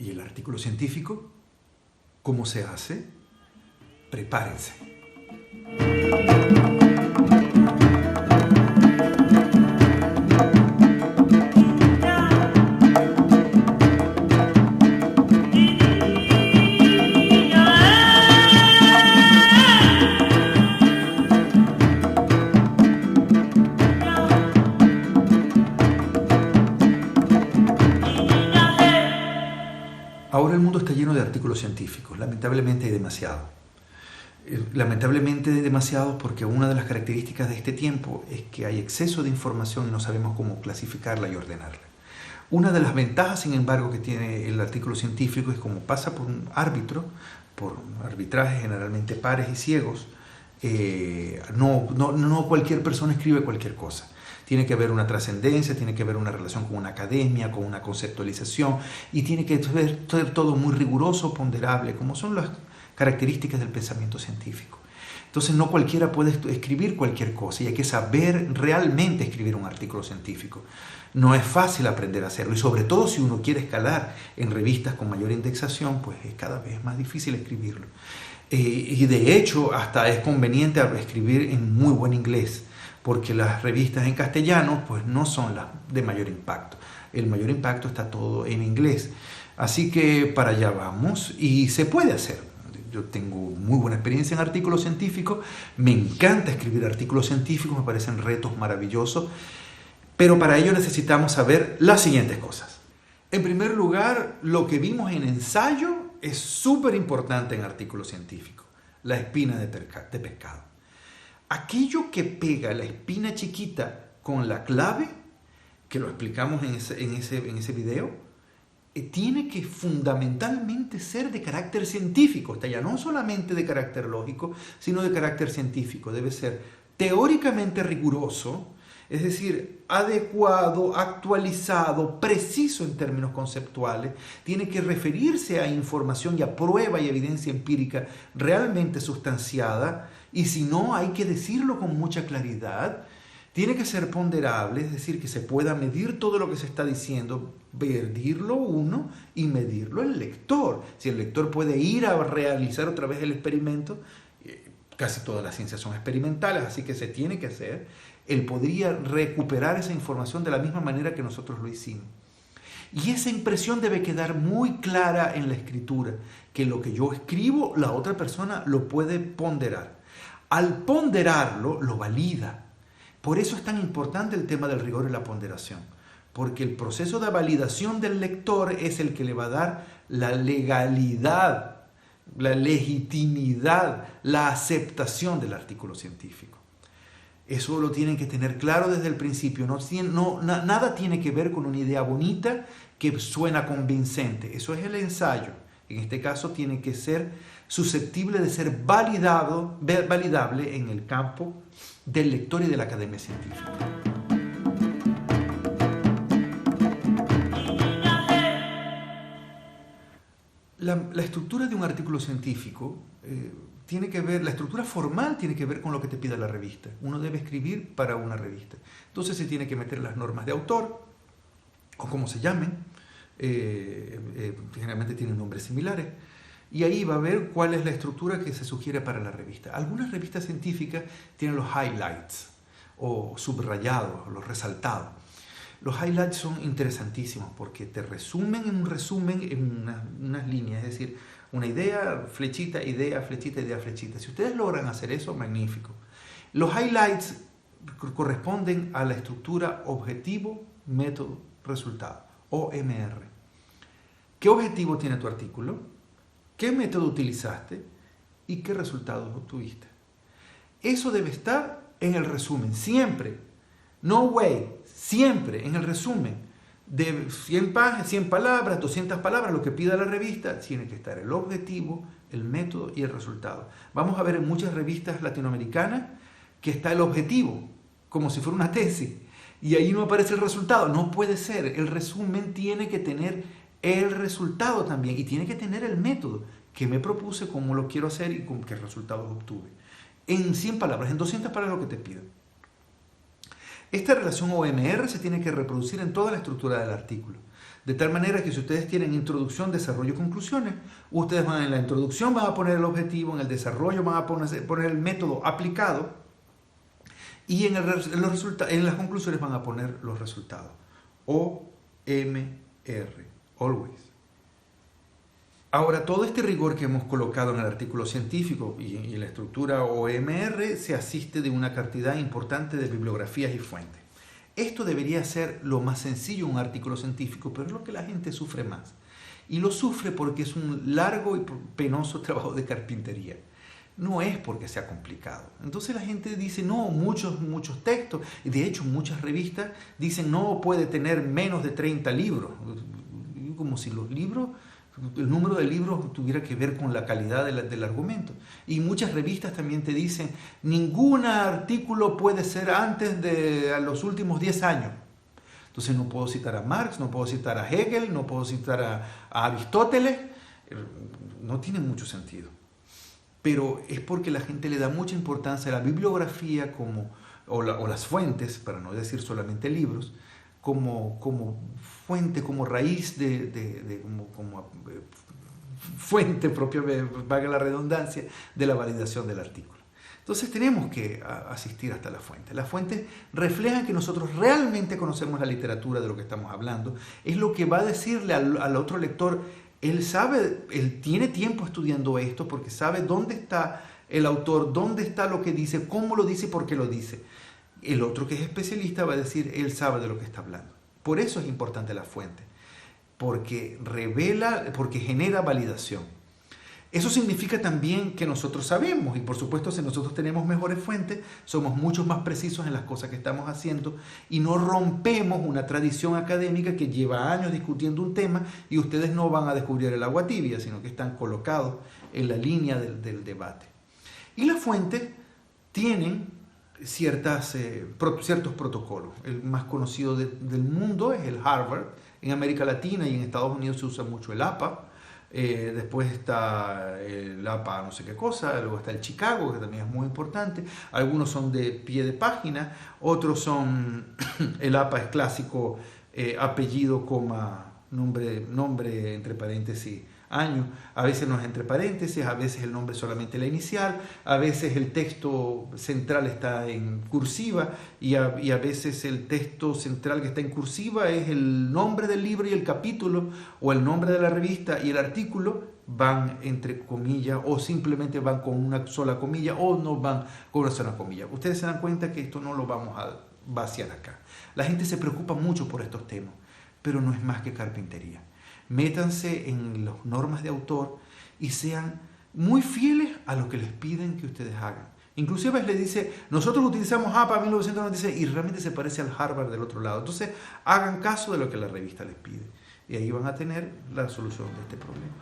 ¿Y el artículo científico? ¿Cómo se hace? Prepárense. Ahora el mundo está lleno de artículos científicos, lamentablemente hay demasiado. Lamentablemente hay demasiado porque una de las características de este tiempo es que hay exceso de información y no sabemos cómo clasificarla y ordenarla. Una de las ventajas, sin embargo, que tiene el artículo científico es como pasa por un árbitro, por arbitrajes generalmente pares y ciegos, no cualquier persona escribe cualquier cosa. Tiene que haber una trascendencia, tiene que haber una relación con una academia, con una conceptualización, y tiene que ser todo muy riguroso, ponderable, como son las características del pensamiento científico. Entonces no cualquiera puede escribir cualquier cosa y hay que saber realmente escribir un artículo científico. No es fácil aprender a hacerlo y sobre todo si uno quiere escalar en revistas con mayor indexación, pues es cada vez más difícil escribirlo. Y de hecho hasta es conveniente escribir en muy buen inglés, porque las revistas en castellano pues no son las de mayor impacto. El mayor impacto está todo en inglés. Así que para allá vamos y se puede hacer. Yo tengo muy buena experiencia en artículos científicos, me encanta escribir artículos científicos, me parecen retos maravillosos, pero para ello necesitamos saber las siguientes cosas. En primer lugar, lo que vimos en ensayo es súper importante en artículos científicos, la espina de pescado. Aquello que pega la espina chiquita con la clave, que lo explicamos en ese video, tiene que fundamentalmente ser de carácter científico, o sea, ya no solamente de carácter lógico, sino de carácter científico. Debe ser teóricamente riguroso, es decir, adecuado, actualizado, preciso en términos conceptuales, tiene que referirse a información y a prueba y evidencia empírica realmente sustanciada, y si no, hay que decirlo con mucha claridad. Tiene que ser ponderable, es decir, que se pueda medir todo lo que se está diciendo, medirlo uno y medirlo el lector. Si el lector puede ir a realizar otra vez el experimento, casi todas las ciencias son experimentales, así que se tiene que hacer, él podría recuperar esa información de la misma manera que nosotros lo hicimos. Y esa impresión debe quedar muy clara en la escritura, que lo que yo escribo, la otra persona lo puede ponderar. Al ponderarlo, lo valida. Por eso es tan importante el tema del rigor y la ponderación, porque el proceso de validación del lector es el que le va a dar la legalidad, la legitimidad, la aceptación del artículo científico. Eso lo tienen que tener claro desde el principio. Nada tiene que ver con una idea bonita que suena convincente. Eso es el ensayo. En este caso tiene que ser susceptible de ser validable en el campo del lector y de la academia científica. La estructura de un artículo científico tiene que ver, la estructura formal tiene que ver con lo que te pida la revista. Uno debe escribir para una revista. Entonces se tiene que meter las normas de autor, o como se llamen, generalmente tienen nombres similares, y ahí va a ver cuál es la estructura que se sugiere para la revista. Algunas revistas científicas tienen los highlights, o subrayados, los resaltados. Los highlights son interesantísimos porque te resumen en un resumen en unas líneas, es decir, una idea, flechita, idea, flechita, idea, flechita. Si ustedes logran hacer eso, magnífico. Los highlights corresponden a la estructura objetivo, método, resultado, OMR. ¿Qué objetivo tiene tu artículo? ¿Qué método utilizaste? ¿Y qué resultados obtuviste? Eso debe estar en el resumen, siempre. No way, siempre en el resumen. De 100 palabras, 200 palabras, lo que pida la revista, tiene que estar el objetivo, el método y el resultado. Vamos a ver en muchas revistas latinoamericanas que está el objetivo, como si fuera una tesis, y ahí no aparece el resultado. No puede ser, el resumen tiene que tener el resultado también, y tiene que tener el método que me propuse, cómo lo quiero hacer y con qué resultados obtuve. En 100 palabras, en 200 palabras lo que te pido. Esta relación OMR se tiene que reproducir en toda la estructura del artículo. De tal manera que si ustedes tienen introducción, desarrollo, conclusiones, ustedes van en la introducción van a poner el objetivo, en el desarrollo van a poner el método aplicado y en las conclusiones van a poner los resultados. OMR, always. Ahora, todo este rigor que hemos colocado en el artículo científico y en la estructura OMR se asiste de una cantidad importante de bibliografías y fuentes. Esto debería ser lo más sencillo un artículo científico, pero es lo que la gente sufre más. Y lo sufre porque es un largo y penoso trabajo de carpintería. No es porque sea complicado. Entonces la gente dice, no, muchos textos. Y de hecho, muchas revistas dicen, no puede tener menos de 30 libros. Como si los libros, el número de libros tuviera que ver con la calidad del argumento. Y muchas revistas también te dicen, ningún artículo puede ser antes de los últimos 10 años. Entonces no puedo citar a Marx, no puedo citar a Hegel, no puedo citar a Aristóteles. No tiene mucho sentido. Pero es porque la gente le da mucha importancia a la bibliografía o las fuentes, para no decir solamente libros, como fuente, como raíz como fuente propia, valga la redundancia, de la validación del artículo. Entonces tenemos que asistir hasta la fuente. Las fuentes reflejan que nosotros realmente conocemos la literatura de lo que estamos hablando. Es lo que va a decirle al otro lector, él sabe, él tiene tiempo estudiando esto porque sabe dónde está el autor, dónde está lo que dice, cómo lo dice y por qué lo dice. El otro que es especialista va a decir, él sabe de lo que está hablando. Por eso es importante la fuente, porque porque genera validación. Eso significa también que nosotros sabemos, y por supuesto si nosotros tenemos mejores fuentes, somos mucho más precisos en las cosas que estamos haciendo y no rompemos una tradición académica que lleva años discutiendo un tema y ustedes no van a descubrir el agua tibia, sino que están colocados en la línea del debate. Y las fuentes tienen ciertos protocolos. El más conocido del mundo es el Harvard. En América Latina y en Estados Unidos se usa mucho el APA. Después está el APA no sé qué cosa, luego está el Chicago, que también es muy importante. Algunos son de pie de página, otros son el APA es clásico, apellido, coma, nombre entre paréntesis, año. A veces no es entre paréntesis, a veces el nombre es solamente la inicial, a veces el texto central está en cursiva y a veces el texto central que está en cursiva es el nombre del libro y el capítulo, o el nombre de la revista y el artículo van entre comillas, o simplemente van con una sola comilla, o no van con una sola comilla. Ustedes se dan cuenta que esto no lo vamos a vaciar acá. La gente se preocupa mucho por estos temas, pero no es más que carpintería. Métanse en las normas de autor y sean muy fieles a lo que les piden que ustedes hagan. Inclusive les dice, nosotros utilizamos APA 1996 y realmente se parece al Harvard del otro lado. Entonces hagan caso de lo que la revista les pide y ahí van a tener la solución de este problema.